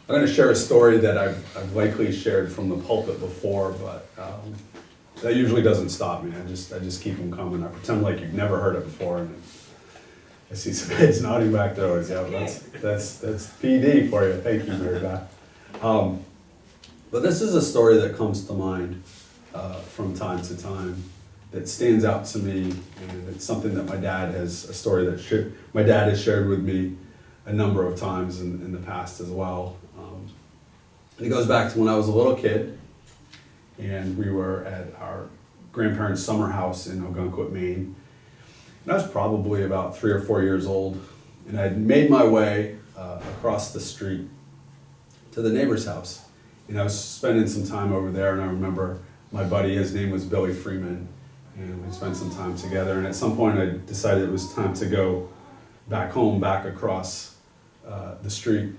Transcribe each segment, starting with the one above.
I'm going to share a story that I've likely shared from the pulpit before, but that usually doesn't stop me. I just keep them coming. I pretend like you've never heard it before, and I see some heads nodding back there. Yeah, that's PD for you. Thank you, Mary Beth. But this is a story that comes to mind from time to time that stands out to me, and it's something that my dad has shared with me a number of times in the past as well. And it goes back to when I was a little kid, and we were at our grandparents' summer house in Ogunquit, Maine. And I was probably about 3 or 4 years old, and I'd made my way across the street to the neighbor's house. And I was spending some time over there, and I remember my buddy, his name was Billy Freeman, and we spent some time together. And at some point I decided it was time to go back home, back across the street.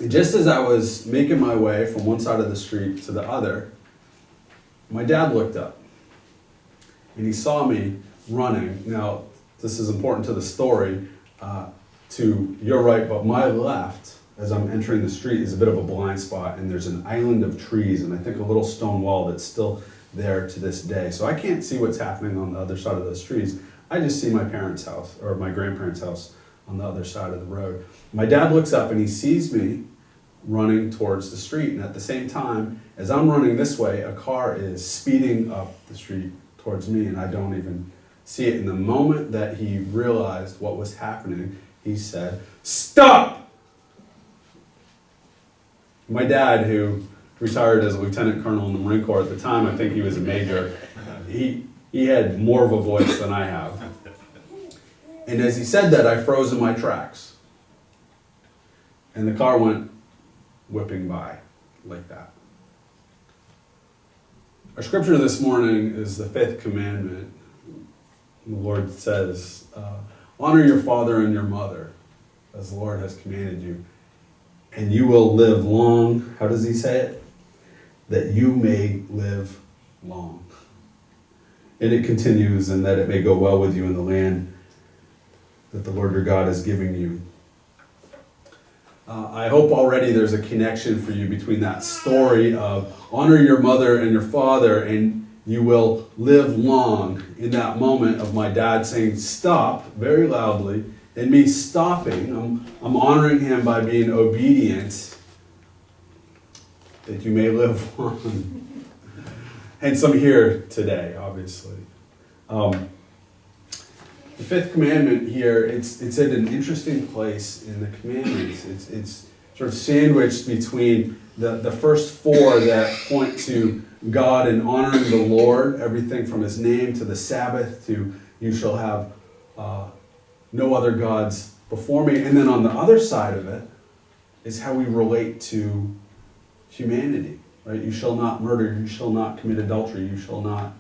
And just as I was making my way from one side of the street to the other, my dad looked up, and he saw me running. Now, this is important to the story, to your right, but my left, as I'm entering the street, is a bit of a blind spot, and there's an island of trees, and I think a little stone wall that's still there to this day. So I can't see what's happening on the other side of those trees. I just see my parents' house, or my grandparents' house, on the other side of the road. My dad looks up and he sees me running towards the street, and at the same time, as I'm running this way, a car is speeding up the street towards me, and I don't even see it. In the moment that he realized what was happening, he said, "Stop!" My dad, who retired as a lieutenant colonel in the Marine Corps at the time, I think he was a major, he had more of a voice than I have. And as he said that, I froze in my tracks. And the car went whipping by like that. Our scripture this morning is the 5th commandment. The Lord says, honor your father and your mother, as the Lord has commanded you, and you will live long. How does he say it? That you may live long. And it continues, and that it may go well with you in the land that the Lord your God is giving you. I hope already there's a connection for you between that story of honor your mother and your father and you will live long, in that moment of my dad saying stop very loudly and me stopping. I'm honoring him by being obedient, that you may live long. Hence I'm here today, obviously. The 5th commandment here, it's at an interesting place in the commandments. It's sort of sandwiched between the first 4 that point to God and honoring the Lord, everything from his name to the Sabbath to you shall have no other gods before me. And then on the other side of it is how we relate to humanity. Right? You shall not murder, you shall not commit adultery, you shall not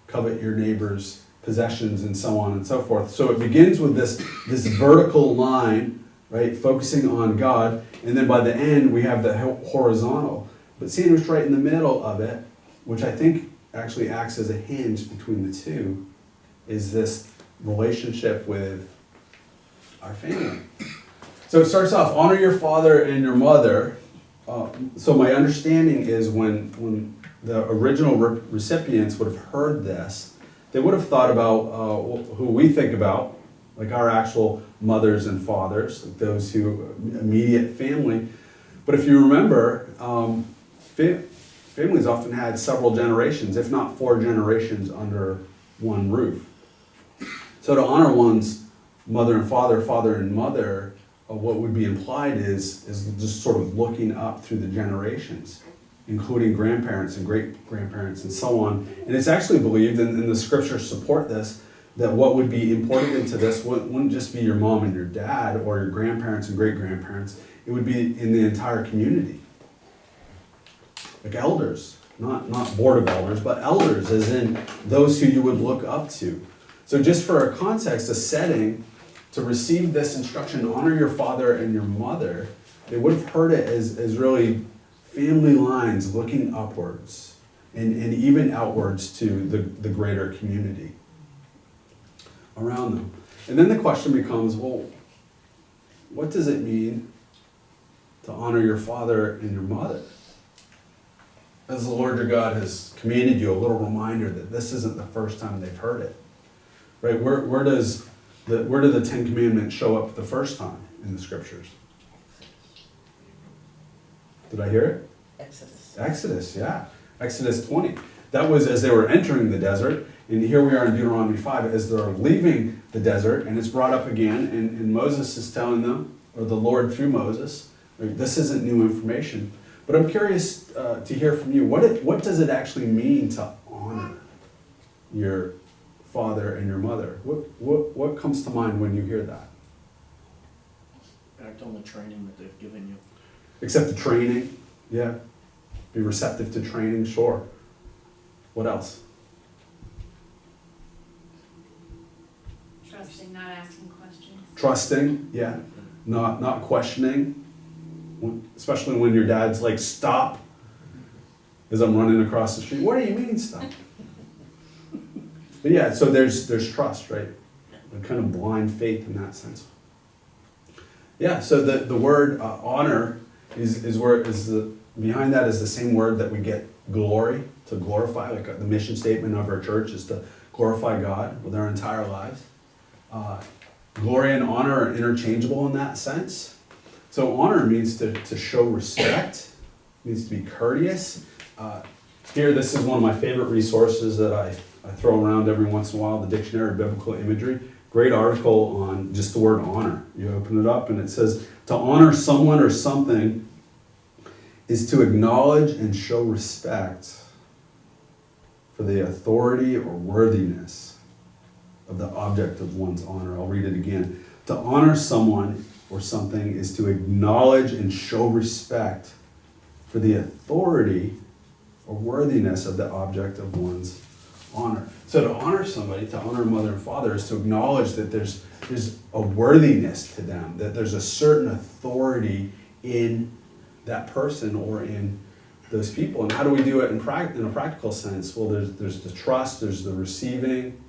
covet your neighbor's possessions, and so on and so forth. So it begins with this vertical line, right, focusing on God, and then by the end we have the horizontal. But sandwiched right in the middle of it, which I think actually acts as a hinge between the two, is this relationship with our family. So it starts off, honor your father and your mother. So my understanding is when the original recipients would have heard this, they would have thought about who we think about, like our actual mothers and fathers, like those who immediate family. But if you remember, families often had several generations, if not 4 generations, under one roof. So to honor one's mother and father, father and mother, what would be implied is just sort of looking up through the generations, including grandparents and great-grandparents and so on. And it's actually believed, and the scriptures support this, that what would be imported into this wouldn't just be your mom and your dad or your grandparents and great-grandparents. It would be in the entire community. Like elders, not board of elders, but elders, as in those who you would look up to. So just for a context, a setting, to receive this instruction, honor your father and your mother, they would have heard it as really family lines looking upwards and even outwards to the greater community around them. And then the question becomes, well, what does it mean to honor honor your father and your mother. As the Lord your God has commanded you, a little reminder that this isn't the first time they've heard it. Right? Where do the Ten Commandments show up the first time in the scriptures? Did I hear it? Exodus, yeah. Exodus 20. That was as they were entering the desert. And here we are in Deuteronomy 5 as they're leaving the desert, and it's brought up again, and Moses is telling them, or the Lord through Moses, right, this isn't new information. But I'm curious to hear from you. What does it actually mean to honor your father and your mother? What comes to mind when you hear that? Act on the training that they've given you. Accept the training, yeah. Be receptive to training, sure. What else? Trusting, not asking questions. Trusting, yeah. Not questioning. Especially when your dad's like, stop, as I'm running across the street. What do you mean stop? But yeah, so there's trust, right? A kind of blind faith in that sense. Yeah, so the word honor behind that is the same word that we get glory, to glorify. Like the mission statement of our church is to glorify God with our entire lives. Glory and honor are interchangeable in that sense. So honor means to show respect, means to be courteous. Here, this is one of my favorite resources that I throw around every once in a while, the Dictionary of Biblical Imagery. Great article on just the word honor. You open it up and it says, to honor someone or something is to acknowledge and show respect for the authority or worthiness of the object of one's honor. I'll read it again. To honor someone or something is to acknowledge and show respect for the authority or worthiness of the object of one's honor. So to honor somebody, to honor mother and father, is to acknowledge that there's a worthiness to them, that there's a certain authority in that person or in those people. And how do we do it in a practical sense? Well, there's the trust, there's the receiving.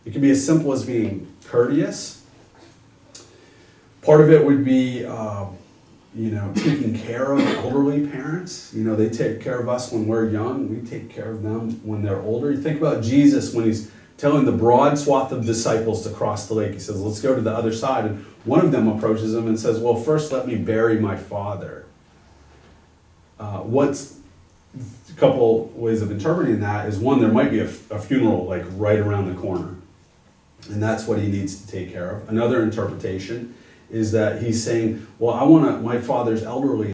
It can be as simple as being courteous. Part of it would be, taking care of elderly parents. They take care of us when we're young. We take care of them when they're older. You think about Jesus when he's telling the broad swath of disciples to cross the lake. He says, let's go to the other side. And one of them approaches him and says, well, first let me bury my father. What's a couple ways of interpreting that is, one, there might be a funeral like right around the corner. And that's what he needs to take care of. Another interpretation is that he's saying, well, my father's elderly,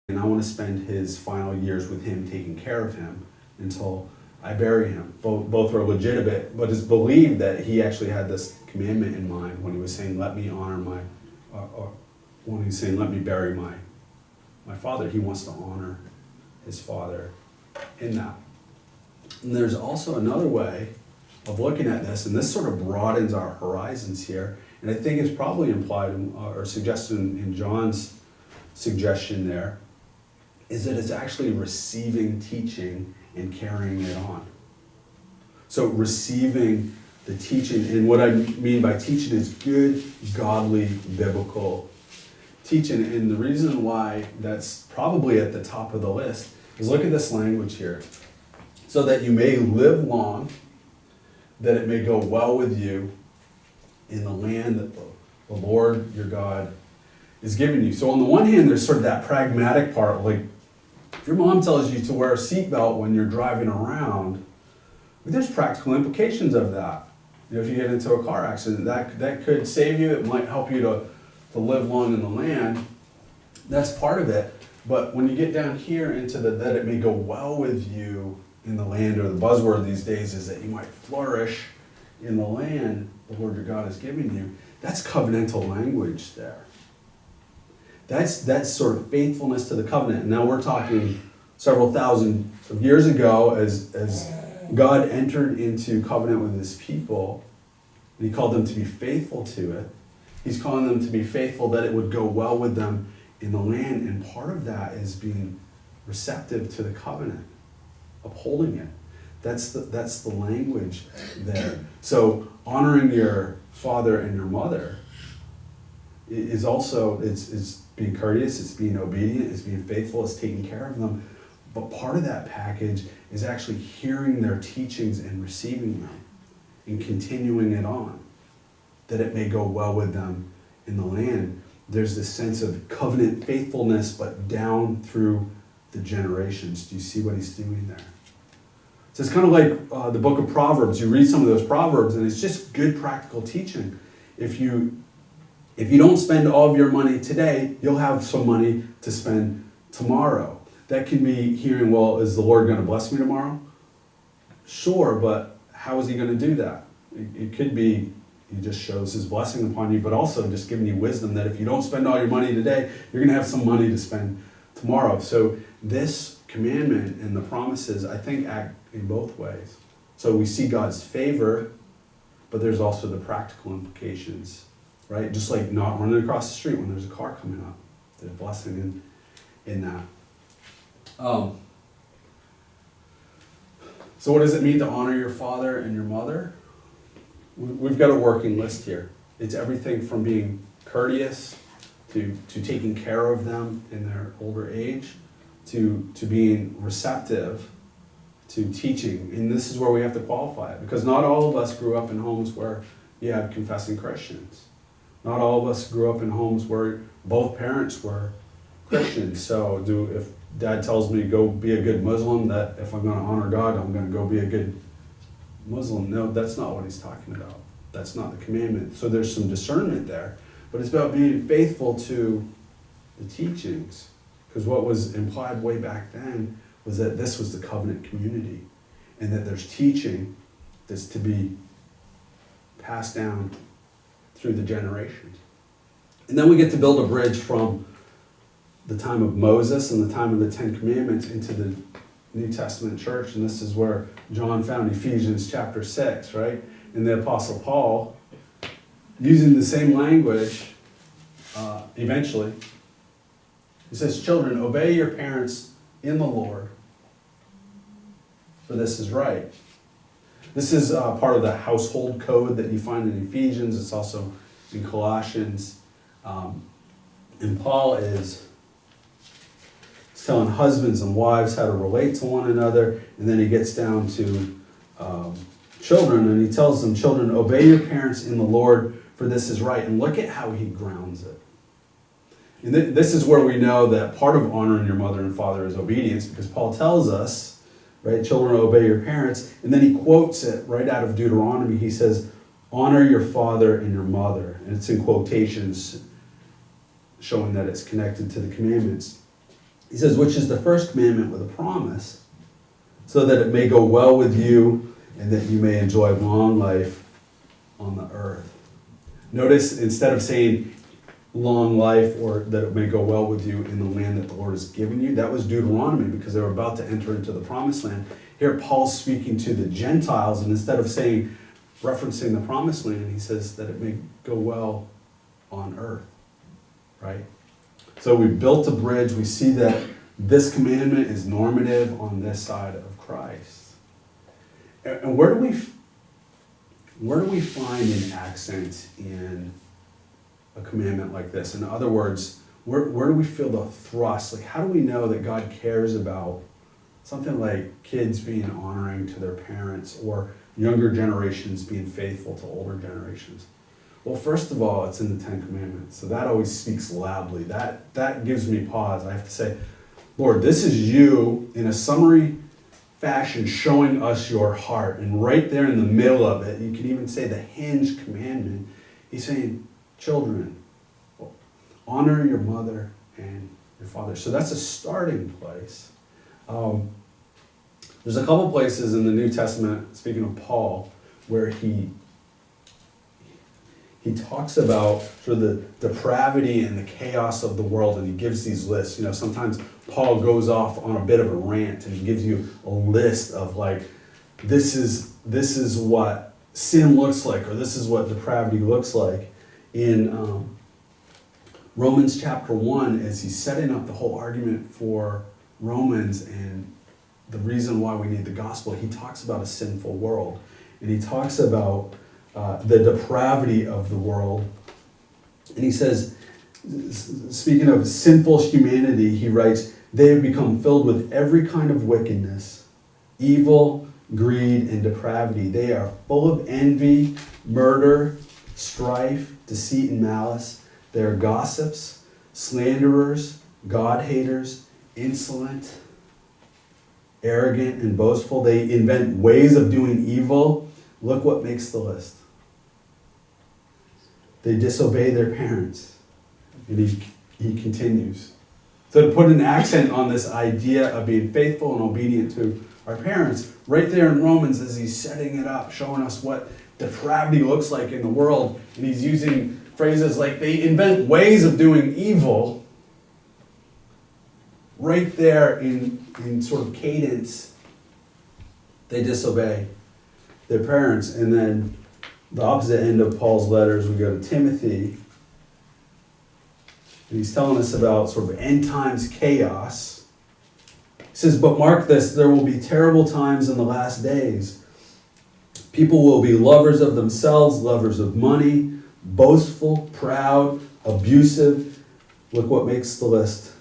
and I want to spend his final years with him, taking care of him until I bury him. Both are legitimate, but it's believed that he actually had this commandment in mind when he was saying, let me honor when he's saying, let me bury my father. He wants to honor his father in that. And there's also another way of looking at this, and this sort of broadens our horizons here, and I think it's probably implied or suggested in John's suggestion there, is that it's actually receiving teaching and carrying it on. So receiving the teaching, and what I mean by teaching is good, godly, biblical teaching. And the reason why that's probably at the top of the list is, look at this language here. So that you may live long, that it may go well with you in the land that the Lord your God is giving you. So on the one hand, there's sort of that pragmatic part, like if your mom tells you to wear a seatbelt when you're driving around, there's practical implications of that. If you get into a car accident, that could save you. It might help you to live long in the land. That's part of it. But when you get down here into that it may go well with you in the land, or the buzzword these days is that you might flourish in the land the Lord your God is giving you. That's covenantal language there. That's sort of faithfulness to the covenant. And now we're talking several thousand of years ago as God entered into covenant with his people, and he called them to be faithful to it. He's calling them to be faithful that it would go well with them in the land. And part of that is being receptive to the covenant, upholding it. That's the language there. So honoring your father and your mother is also, it's being courteous, it's being obedient, it's being faithful, it's taking care of them. But part of that package is actually hearing their teachings and receiving them and continuing it on, that it may go well with them in the land. There's this sense of covenant faithfulness, but down through the generations. Do you see what he's doing there? So it's kind of like the book of Proverbs. You read some of those Proverbs, and it's just good practical teaching. If you don't spend all of your money today, you'll have some money to spend tomorrow. That can be hearing, well, is the Lord going to bless me tomorrow? Sure, but how is he going to do that? It could be he just shows his blessing upon you, but also just giving you wisdom that if you don't spend all your money today, you're going to have some money to spend tomorrow. So this commandment and the promises, I think, act in both ways. So we see God's favor, but there's also the practical implications, right? Just like not running across the street when there's a car coming up. There's blessing in that. So what does it mean to honor your father and your mother? We've got a working list here. It's everything from being courteous to taking care of them in their older age, to being receptive to teaching. And this is where we have to qualify it, because not all of us grew up in homes where you have confessing Christians. Not all of us grew up in homes where both parents were Christians. So if Dad tells me go be a good Muslim, that if I'm going to honor God, I'm going to go be a good Muslim. No, that's not what he's talking about. That's not the commandment. So there's some discernment there, but it's about being faithful to the teachings. Because what was implied way back then was that this was the covenant community, and that there's teaching that's to be passed down through the generations. And then we get to build a bridge from the time of Moses and the time of the Ten Commandments into the New Testament church, and this is where John found Ephesians chapter 6, right? And the Apostle Paul, using the same language, eventually, he says, "Children, obey your parents in the Lord, for this is right." This is part of the household code that you find in Ephesians. It's also in Colossians. And Paul is telling husbands and wives how to relate to one another. And then he gets down to children, and he tells them, "Children, obey your parents in the Lord, for this is right." And look at how he grounds it. And this is where we know that part of honoring your mother and father is obedience, because Paul tells us, right, "Children, obey your parents." And then he quotes it right out of Deuteronomy. He says, "Honor your father and your mother." And it's in quotations, showing that it's connected to the commandments. He says, "Which is the first commandment with a promise, so that it may go well with you and that you may enjoy long life on the earth." Notice, instead of saying long life or that it may go well with you in the land that the Lord has given you, that was Deuteronomy, because they were about to enter into the promised land. Here Paul's speaking to the Gentiles, and instead of referencing the promised land, he says that it may go well on earth, right? So we built a bridge. We see that this commandment is normative on this side of Christ. And where do we find an accent in a commandment like this? In other words, where do we feel the thrust? Like, how do we know that God cares about something like kids being honoring to their parents, or younger generations being faithful to older generations? Well, first of all, it's in the Ten Commandments. So that always speaks loudly. That gives me pause. I have to say, Lord, this is you in a summary fashion showing us your heart. And right there in the middle of it, you can even say the hinge commandment. He's saying, "Children, honor your mother and your father." So that's a starting place. There's a couple places in the New Testament, speaking of Paul, where he talks about sort of the depravity and the chaos of the world, and he gives these lists. You know, sometimes Paul goes off on a bit of a rant, and he gives you a list of like, this is what sin looks like, or this is what depravity looks like. In Romans chapter 1, as he's setting up the whole argument for Romans and the reason why we need the gospel, he talks about a sinful world. And he talks about the depravity of the world. And he says, speaking of sinful humanity, he writes, they have become filled with every kind of wickedness, evil, greed, and depravity. They are full of envy, murder, strife, deceit, and malice. They are gossips, slanderers, God-haters, insolent, arrogant, and boastful. They invent ways of doing evil. Look what makes the list. They disobey their parents. And he continues. So to put an accent on this idea of being faithful and obedient to our parents, right there in Romans as he's setting it up, showing us what depravity looks like in the world, and he's using phrases like they invent ways of doing evil, right there in sort of cadence, they disobey their parents. And then the opposite end of Paul's letters, we go to Timothy, and he's telling us about sort of end times chaos. He says, but mark this, there will be terrible times in the last days. People will be lovers of themselves, lovers of money, boastful, proud, abusive. Look what makes the list.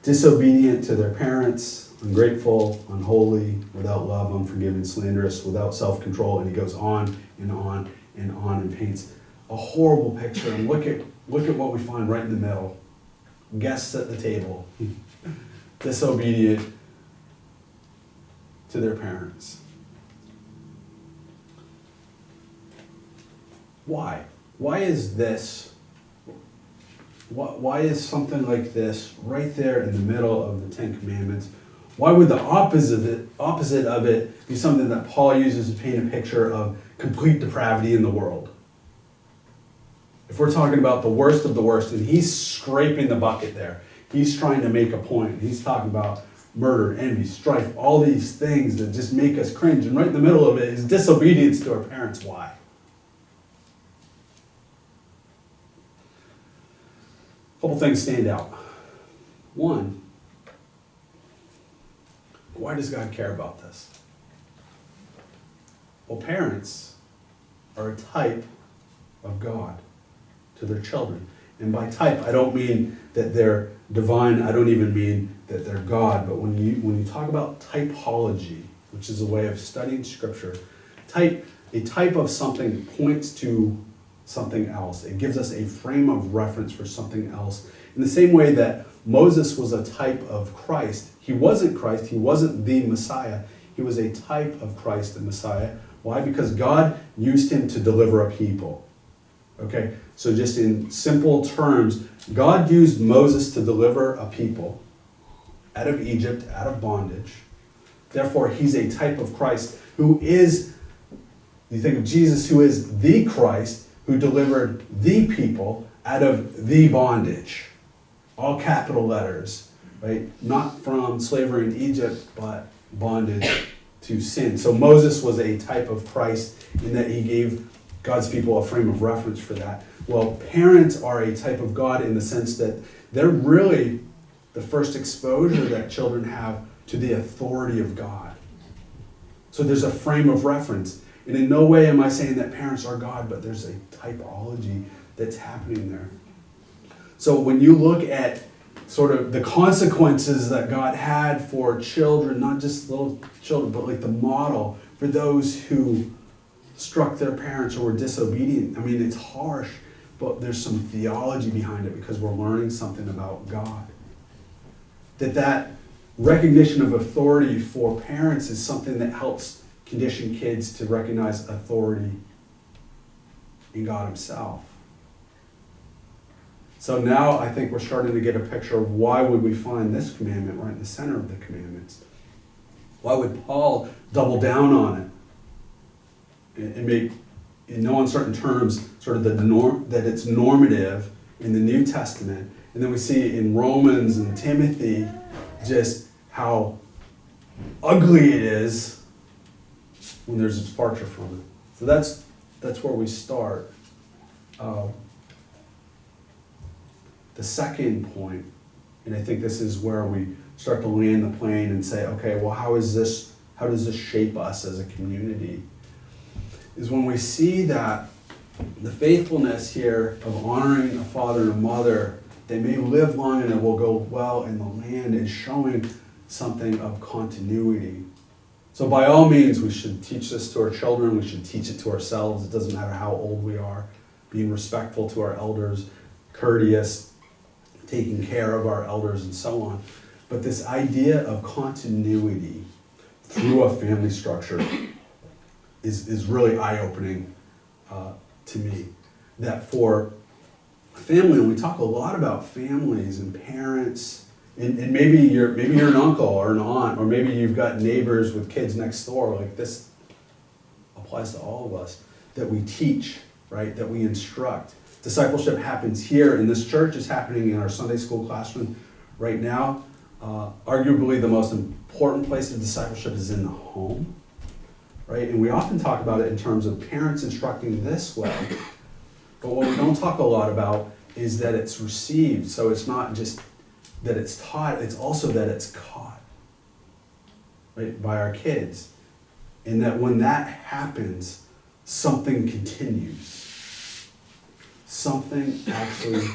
Disobedient to their parents, ungrateful, unholy, without love, unforgiving, slanderous, without self-control. And he goes on and on and on and paints a horrible picture. And look at what we find right in the middle. Guests at the table. Disobedient to their parents. Why? Why is this? Why is something like this right there in the middle of the Ten Commandments? Why would the opposite of it be something that Paul uses to paint a picture of complete depravity in the world? If we're talking about the worst of the worst, and he's scraping the bucket there, he's trying to make a point. He's talking about murder, envy, strife, all these things that just make us cringe. And right in the middle of it is disobedience to our parents. Why? A couple things stand out. One, why does God care about this? Well, parents are a type of God to their children. And by type, I don't mean that they're divine. I don't even mean that they're God. But when you talk about typology, which is a way of studying Scripture, a type of something points to something else. It gives us a frame of reference for something else. In the same way that Moses was a type of Christ. He wasn't Christ. He wasn't the Messiah. He was a type of Christ the Messiah. Why? Because God used him to deliver a people. Okay, so just in simple terms, God used Moses to deliver a people out of Egypt, out of bondage. Therefore, he's a type of Christ who is, you think of Jesus, who is the Christ, who delivered the people out of the bondage. All capital letters, right? Not from slavery in Egypt, but bondage to sin. So Moses was a type of Christ in that he gave God's people a frame of reference for that. Well, parents are a type of God in the sense that they're really the first exposure that children have to the authority of God. So there's a frame of reference. And in no way am I saying that parents are God, but there's a typology that's happening there. So when you look at sort of the consequences that God had for children, not just little children, but like the model for those who struck their parents or were disobedient. I mean, it's harsh, but there's some theology behind it because we're learning something about God. That recognition of authority for parents is something that helps condition kids to recognize authority in God himself. So now I think we're starting to get a picture of why would we find this commandment right in the center of the commandments. Why would Paul double down on it and make, in no uncertain terms, sort of the norm, that it's normative in the New Testament. And then we see in Romans and Timothy just how ugly it is when there's a departure from it. So that's where we start. The second point, and I think this is where we start to land the plane and say, okay, well, how does this shape us as a community? Is when we see that the faithfulness here of honoring a father and a mother, they may live long and it will go well in the land, is showing something of continuity. So by all means, we should teach this to our children. We should teach it to ourselves. It doesn't matter how old we are. Being respectful to our elders, courteous, taking care of our elders, and so on. But this idea of continuity through a family structure is really eye-opening to me. That for a family, and we talk a lot about families and parents, and maybe you're an uncle or an aunt, or maybe you've got neighbors with kids next door. Like, this applies to all of us, that we teach, right? That we instruct. Discipleship happens here in this church. It's happening in our Sunday school classroom right now. Arguably the most important place of discipleship is in the home, right? And we often talk about it in terms of parents instructing this way. But what we don't talk a lot about is that it's received. So it's not just that it's taught, it's also that it's caught, right, by our kids. And that when that happens, something continues. Something actually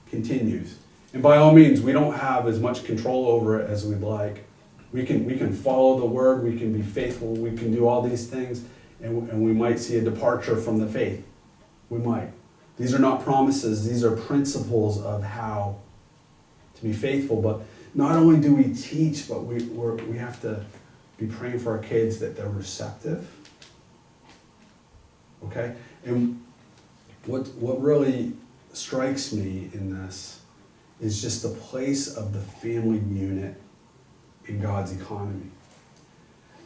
continues. And by all means, we don't have as much control over it as we'd like. We can follow the word, we can be faithful, we can do all these things, and we might see a departure from the faith. We might. These are not promises, these are principles of how to be faithful. But not only do we teach, but we have to be praying for our kids that they're receptive. Okay? And what really strikes me in this is just the place of the family unit in God's economy.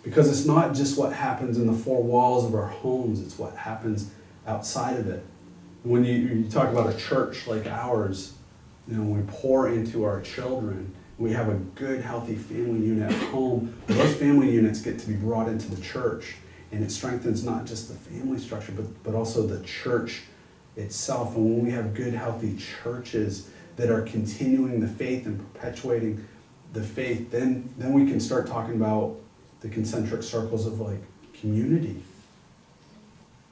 Because it's not just what happens in the four walls of our homes, it's what happens outside of it. When you talk about a church like ours, we pour into our children, we have a good, healthy family unit at home. Those family units get to be brought into the church, and it strengthens not just the family structure, but also the church itself. And when we have good, healthy churches that are continuing the faith and perpetuating the faith, then we can start talking about the concentric circles of like community.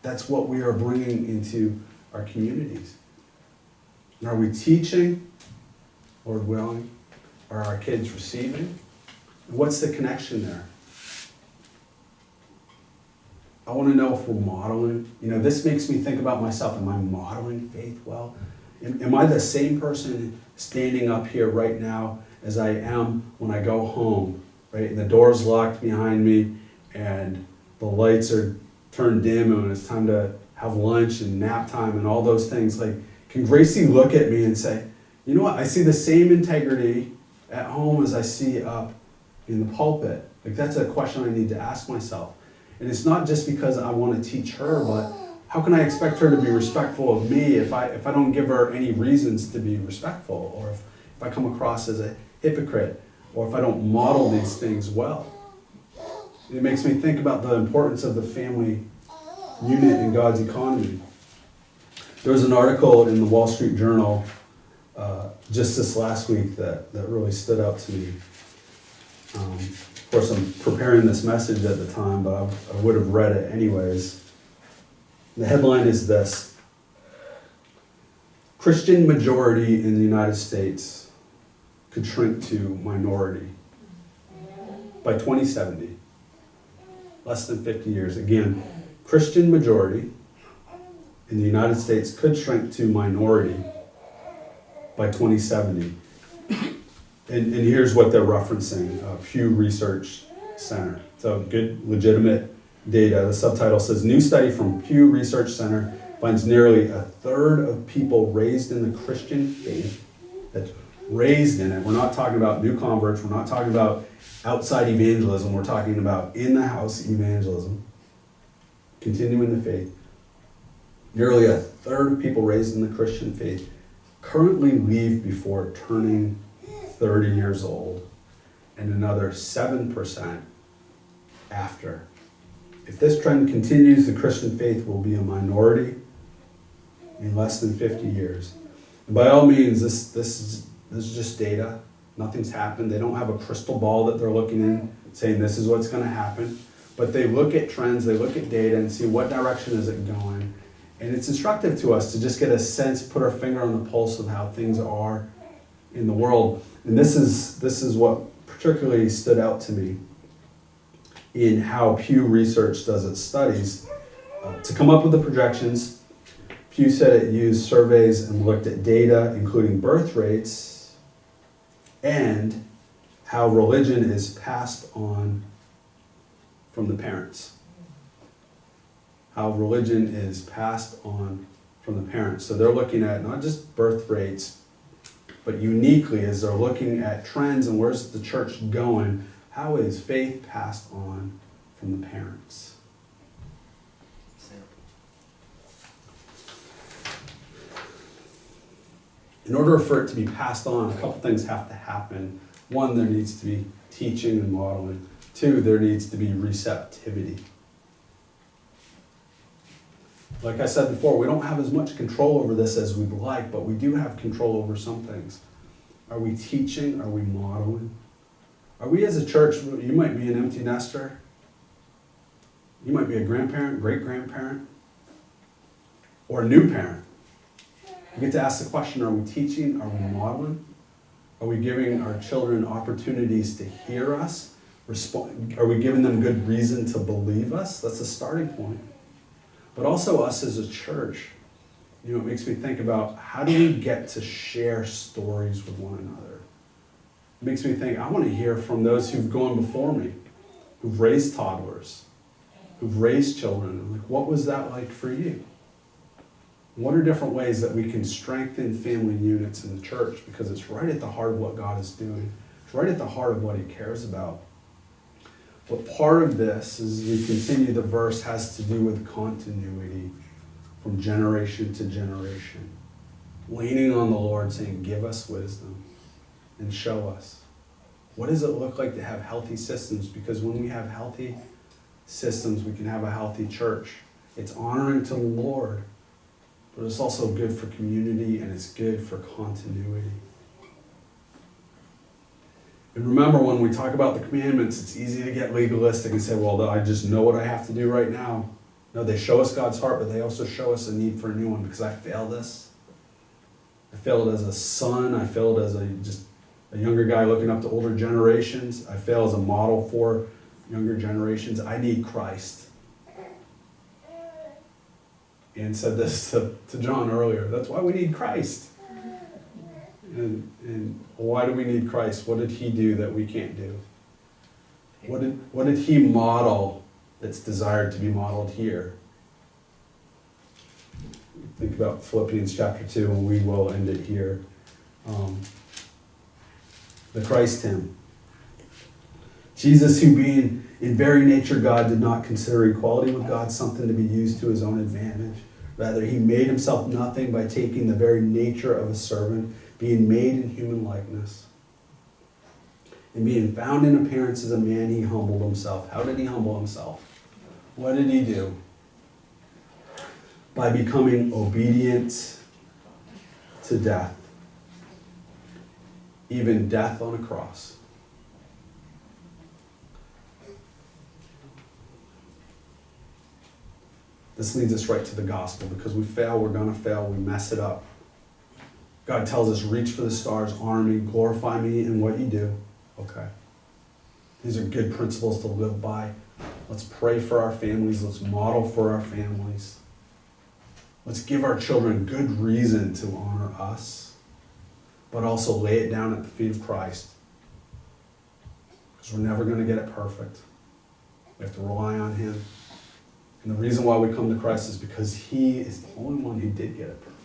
That's what we are bringing into our communities. And are we teaching, Lord willing? Are our kids receiving? What's the connection there? I want to know if we're modeling. This makes me think about myself. Am I modeling faith well? Am I the same person standing up here right now as I am when I go home, right? And the door's locked behind me and the lights are turned dim and it's time to have lunch and nap time and all those things. Like, can Gracie look at me and say, you know what, I see the same integrity at home as I see up in the pulpit? Like, that's a question I need to ask myself. And it's not just because I want to teach her, but how can I expect her to be respectful of me if I don't give her any reasons to be respectful, or if I come across as a hypocrite, or if I don't model these things well? It makes me think about the importance of the family unit in God's economy. There was an article in the Wall Street Journal just this last week that really stood out to me. Of course, I'm preparing this message at the time, but I would have read it anyways. The headline is this: Christian majority in the United States could shrink to minority by 2070. Less than 50 years. Again, Christian majority in the United States could shrink to minority by 2070. And here's what they're referencing, Pew Research Center. So good, legitimate data. The subtitle says, new study from Pew Research Center finds nearly a third of people raised in the Christian faith, that's raised in it. We're not talking about new converts. We're not talking about outside evangelism. We're talking about in-the-house evangelism, continuing the faith. Nearly a third of people raised in the Christian faith currently leave before turning 30 years old, and another 7% after. If this trend continues, the Christian faith will be a minority in less than 50 years. And by all means, this is just data. Nothing's happened. They don't have a crystal ball that they're looking in saying this is what's going to happen. But they look at trends, they look at data and see what direction is it going. And it's instructive to us to just get a sense, put our finger on the pulse of how things are in the world. And this is what particularly stood out to me in how Pew Research does its studies. To come up with the projections, Pew said it used surveys and looked at data, including birth rates, and how religion is passed on from the parents. How religion is passed on from the parents. So they're looking at not just birth rates, but uniquely as they're looking at trends and where's the church going, how is faith passed on from the parents? In order for it to be passed on, a couple things have to happen. One, there needs to be teaching and modeling. Two, there needs to be receptivity. Like I said before, we don't have as much control over this as we'd like, but we do have control over some things. Are we teaching? Are we modeling? Are we as a church, you might be an empty nester. You might be a grandparent, great-grandparent, or a new parent. You get to ask the question, are we teaching? Are we modeling? Are we giving our children opportunities to hear us? Are we giving them good reason to believe us? That's a starting point. But also us as a church, it makes me think about how do we get to share stories with one another? It makes me think, I want to hear from those who've gone before me, who've raised toddlers, who've raised children. Like, what was that like for you? What are different ways that we can strengthen family units in the church? Because it's right at the heart of what God is doing. It's right at the heart of what he cares about. But part of this, as we continue the verse, has to do with continuity from generation to generation. Leaning on the Lord, saying, give us wisdom and show us. What does it look like to have healthy systems? Because when we have healthy systems, we can have a healthy church. It's honoring to the Lord, but it's also good for community and it's good for continuity. And remember, when we talk about the commandments, it's easy to get legalistic and say, well, I just know what I have to do right now. No, they show us God's heart, but they also show us a need for a new one because I failed this. I failed as a son. I failed as just a younger guy looking up to older generations. I fail as a model for younger generations. I need Christ. Ian said this to John earlier. That's why we need Christ. And why do we need Christ? What did he do that we can't do? What did he model that's desired to be modeled here? Think about Philippians chapter 2, and we will end it here. The Christ hymn. Jesus, who being in very nature God, did not consider equality with God something to be used to his own advantage. Rather, he made himself nothing by taking the very nature of a servant, being made in human likeness. And being found in appearance as a man, he humbled himself. How did he humble himself? What did he do? By becoming obedient to death. Even death on a cross. This leads us right to the gospel, because we fail, we're going to fail, we mess it up. God tells us, reach for the stars, honor me, glorify me in what you do. Okay. These are good principles to live by. Let's pray for our families. Let's model for our families. Let's give our children good reason to honor us, but also lay it down at the feet of Christ. Because we're never going to get it perfect. We have to rely on him. And the reason why we come to Christ is because he is the only one who did get it perfect.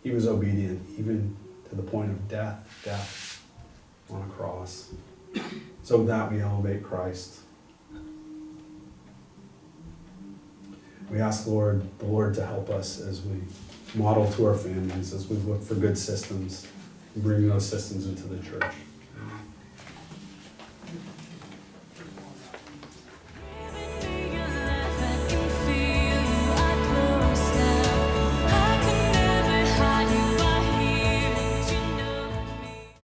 He was obedient even to the point of death on a cross. So with that, we elevate Christ. We ask the Lord to help us as we model to our families, as we look for good systems and bring those systems into the church.